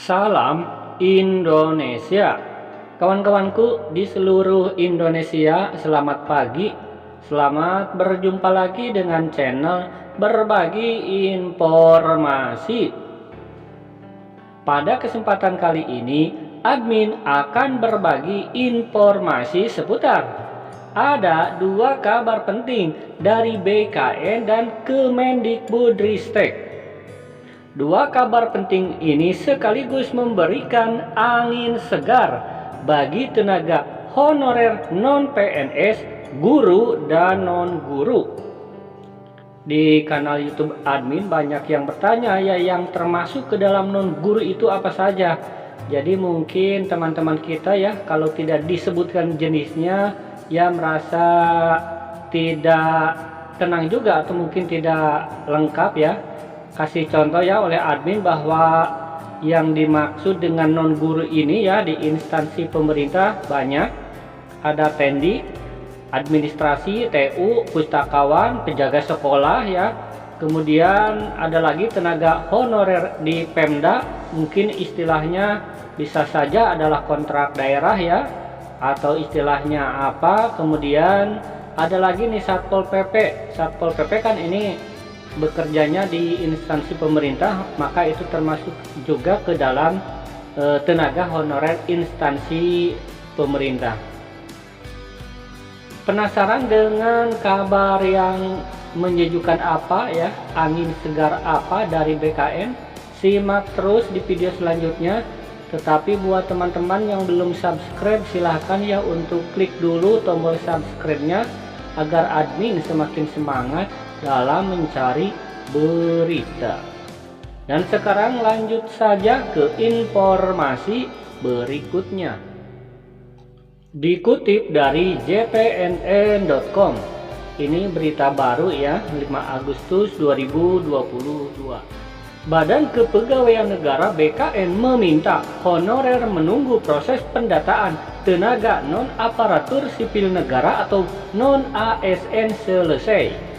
Salam Indonesia. Kawan-kawanku di seluruh Indonesia, selamat pagi. Selamat berjumpa lagi dengan channel Berbagi Informasi. Pada kesempatan kali ini, admin akan berbagi informasi seputar ada dua kabar penting dari BKN dan Kemendikbudristek. Dua kabar penting ini sekaligus memberikan angin segar bagi tenaga honorer non-PNS, guru dan non-guru. Di kanal YouTube admin banyak yang bertanya ya, yang termasuk ke dalam non-guru itu apa saja. Jadi mungkin teman-teman kita ya, kalau tidak disebutkan jenisnya ya merasa tidak tenang juga atau mungkin tidak lengkap ya. Kasih contoh ya oleh admin bahwa yang dimaksud dengan non guru ini ya, di instansi pemerintah banyak, ada Tendi, administrasi, TU, pustakawan, penjaga sekolah ya. Kemudian ada lagi tenaga honorer di Pemda, mungkin istilahnya bisa saja adalah kontrak daerah ya, atau istilahnya apa. Kemudian ada lagi nih Satpol PP. Satpol PP kan ini bekerjanya di instansi pemerintah, maka itu termasuk juga ke dalam tenaga honorer instansi pemerintah. Penasaran dengan kabar yang menyejukkan apa ya, angin segar apa dari BKN? Simak terus di video selanjutnya. Tetapi buat teman-teman yang belum subscribe, silahkan ya untuk klik dulu tombol subscribe-nya agar admin semakin semangat dalam mencari berita. Dan sekarang lanjut saja ke informasi berikutnya. Dikutip dari jpnn.com, ini berita baru ya, 5 Agustus 2022. Badan Kepegawaian Negara BKN meminta honorer menunggu proses pendataan tenaga non-aparatur sipil negara atau non-ASN selesai.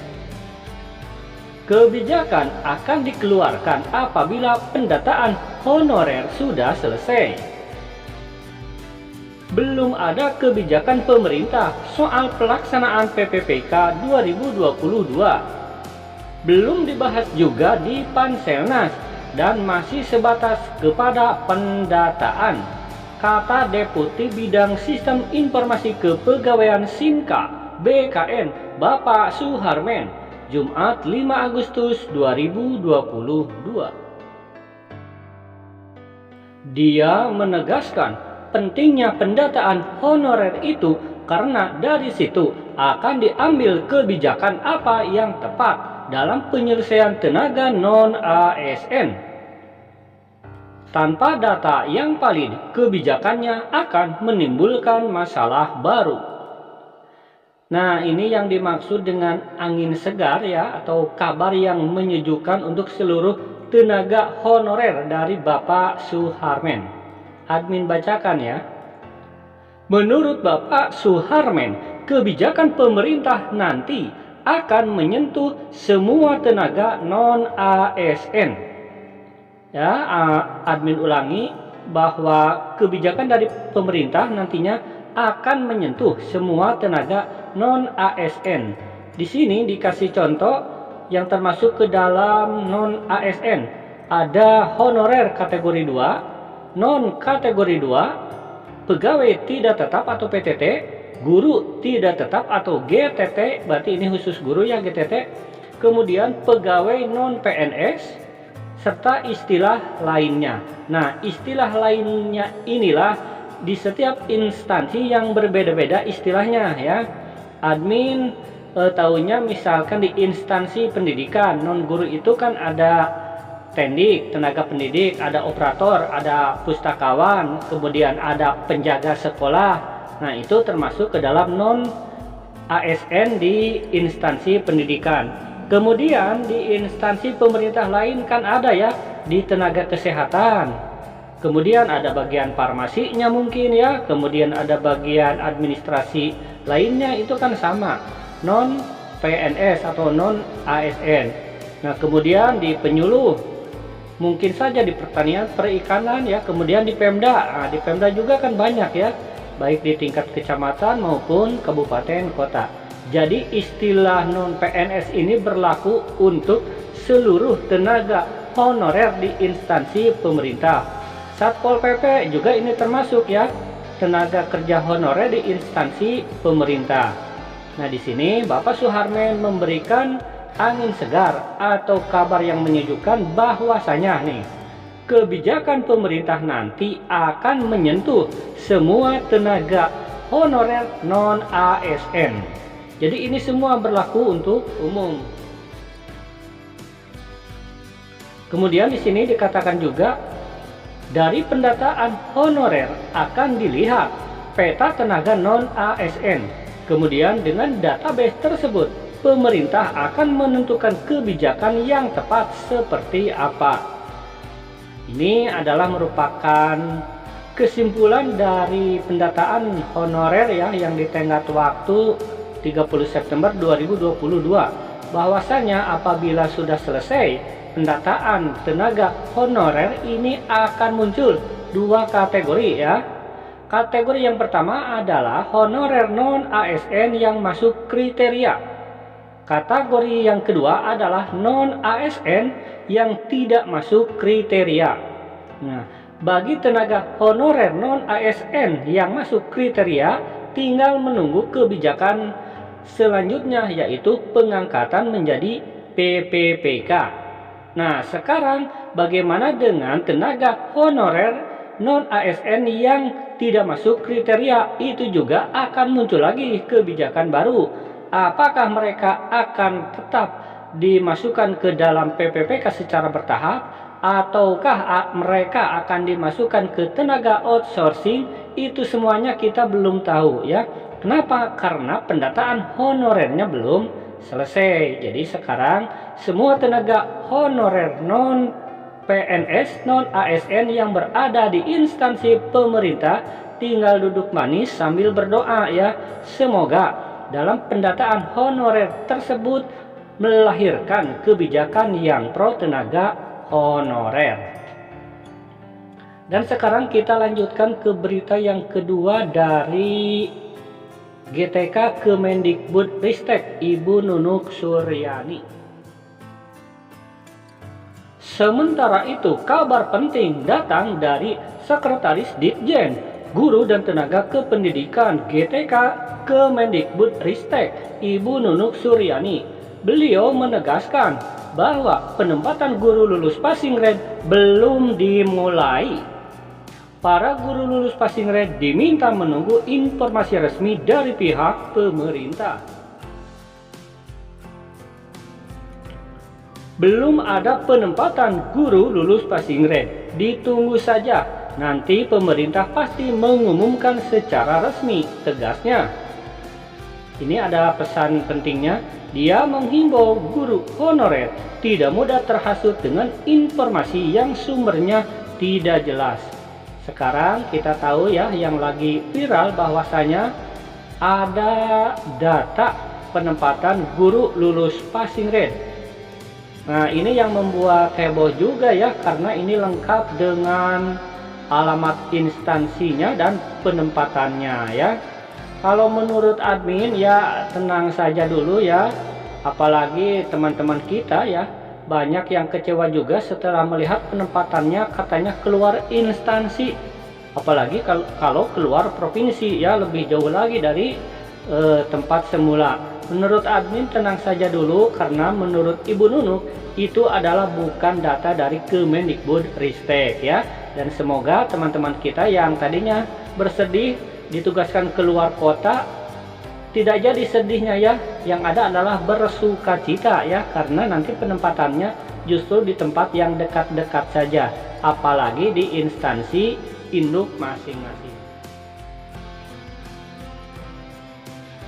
Kebijakan akan dikeluarkan apabila pendataan honorer sudah selesai. Belum ada kebijakan pemerintah soal pelaksanaan PPPK 2022. Belum dibahas juga di Panselnas dan masih sebatas kepada pendataan, kata Deputi Bidang Sistem Informasi Kepegawaian SINKA BKN Bapak Suharmen, Jumat 5 Agustus 2022. Dia menegaskan pentingnya pendataan honorer itu karena dari situ akan diambil kebijakan apa yang tepat dalam penyelesaian tenaga non-ASN. Tanpa data yang valid, kebijakannya akan menimbulkan masalah baru. Nah, ini yang dimaksud dengan angin segar ya, atau kabar yang menyejukkan untuk seluruh tenaga honorer dari Bapak Suharmen. Admin bacakan ya. Menurut Bapak Suharmen, kebijakan pemerintah nanti akan menyentuh semua tenaga non-ASN. Ya, admin ulangi bahwa kebijakan dari pemerintah nantinya akan menyentuh semua tenaga non-ASN. Di sini dikasih contoh yang termasuk ke dalam non-ASN. Ada honorer kategori 2, non kategori 2, pegawai tidak tetap atau PTT, guru tidak tetap atau GTT, berarti ini khusus guru ya GTT, kemudian pegawai non PNS, serta istilah lainnya. Nah, istilah lainnya inilah di setiap instansi yang berbeda-beda istilahnya ya. Admin tahunya misalkan di instansi pendidikan, non guru itu kan ada tendik, tenaga pendidik, ada operator, ada pustakawan, kemudian ada penjaga sekolah. Nah, itu termasuk ke dalam non ASN di instansi pendidikan. Kemudian di instansi pemerintah lain kan ada ya, di tenaga kesehatan. Kemudian ada bagian farmasinya mungkin ya, kemudian ada bagian administrasi lainnya, itu kan sama, non PNS atau non ASN. Nah, kemudian di penyuluh Mungkin saja di pertanian, perikanan ya, kemudian di Pemda. Nah, di Pemda juga kan banyak ya, baik di tingkat kecamatan maupun kabupaten kota. Jadi istilah non PNS ini berlaku untuk seluruh tenaga honorer di instansi pemerintah. Satpol PP juga ini termasuk ya, tenaga kerja honorer di instansi pemerintah. Nah, di sini Bapak Suharmen memberikan angin segar atau kabar yang menyejukkan bahwasanya nih, kebijakan pemerintah nanti akan menyentuh semua tenaga honorer non ASN. Jadi ini semua berlaku untuk umum. Kemudian di sini dikatakan juga dari pendataan honorer akan dilihat peta tenaga non ASN. Kemudian dengan database tersebut pemerintah akan menentukan kebijakan yang tepat seperti apa. Ini adalah merupakan kesimpulan dari pendataan honorer ya, yang di tenggat waktu 30 September 2022. Bahwasanya apabila sudah selesai pendataan tenaga honorer, ini akan muncul dua kategori ya. Kategori yang pertama adalah honorer non ASN yang masuk kriteria. Kategori yang kedua adalah non-ASN yang tidak masuk kriteria. Nah, bagi tenaga honorer non-ASN yang masuk kriteria, tinggal menunggu kebijakan selanjutnya, yaitu pengangkatan menjadi PPPK. Nah, sekarang bagaimana dengan tenaga honorer non-ASN yang tidak masuk kriteria? Itu juga akan muncul lagi kebijakan baru. Apakah mereka akan tetap dimasukkan ke dalam PPPK secara bertahap, ataukah mereka akan dimasukkan ke tenaga outsourcing? Itu semuanya kita belum tahu ya. Kenapa? Karena pendataan honorernya belum selesai. Jadi sekarang semua tenaga honorer non PNS non ASN yang berada di instansi pemerintah tinggal duduk manis sambil berdoa ya. Semoga dalam pendataan honorer tersebut melahirkan kebijakan yang pro tenaga honorer. Dan sekarang kita lanjutkan ke berita yang kedua dari GTK Kemendikbudristek, Ibu Nunuk Suryani. Sementara itu, kabar penting datang dari Sekretaris Ditjen Guru dan Tenaga Kependidikan GTK Kemendikbudristek, Ibu Nunuk Suryani. Beliau menegaskan bahwa penempatan guru lulus passing grade belum dimulai. Para guru lulus passing grade diminta menunggu informasi resmi dari pihak pemerintah. Belum ada penempatan guru lulus passing grade, ditunggu saja. Nanti pemerintah pasti mengumumkan secara resmi, tegasnya. Ini adalah pesan pentingnya. Dia menghimbau guru honorer tidak mudah terhasut dengan informasi yang sumbernya tidak jelas. Sekarang kita tahu ya, yang lagi viral bahwasanya ada data penempatan guru lulus passing grade. Nah, ini yang membuat heboh juga ya, karena ini lengkap dengan alamat instansinya dan penempatannya ya. Kalau menurut admin ya tenang saja dulu ya, apalagi teman-teman kita ya, banyak yang kecewa juga setelah melihat penempatannya katanya keluar instansi, apalagi kalau keluar provinsi ya, lebih jauh lagi dari tempat semula. Menurut admin tenang saja dulu, karena menurut Ibu Nunuk itu adalah bukan data dari Kemendikbudristek ya. Dan semoga teman-teman kita yang tadinya bersedih ditugaskan keluar kota tidak jadi sedihnya ya, yang ada adalah bersukacita ya, karena nanti penempatannya justru di tempat yang dekat-dekat saja, apalagi di instansi induk masing-masing.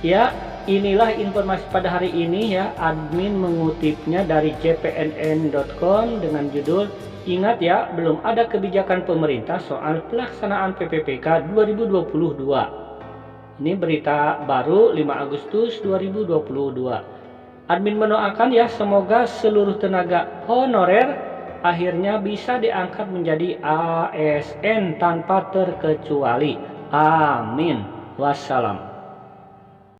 Ya, inilah informasi pada hari ini ya. Admin mengutipnya dari cpnn.com dengan judul "Ingat ya, belum ada kebijakan pemerintah soal pelaksanaan PPPK 2022". Ini berita baru 5 Agustus 2022. Admin mendoakan ya, semoga seluruh tenaga honorer akhirnya bisa diangkat menjadi ASN tanpa terkecuali. Amin. Wassalam.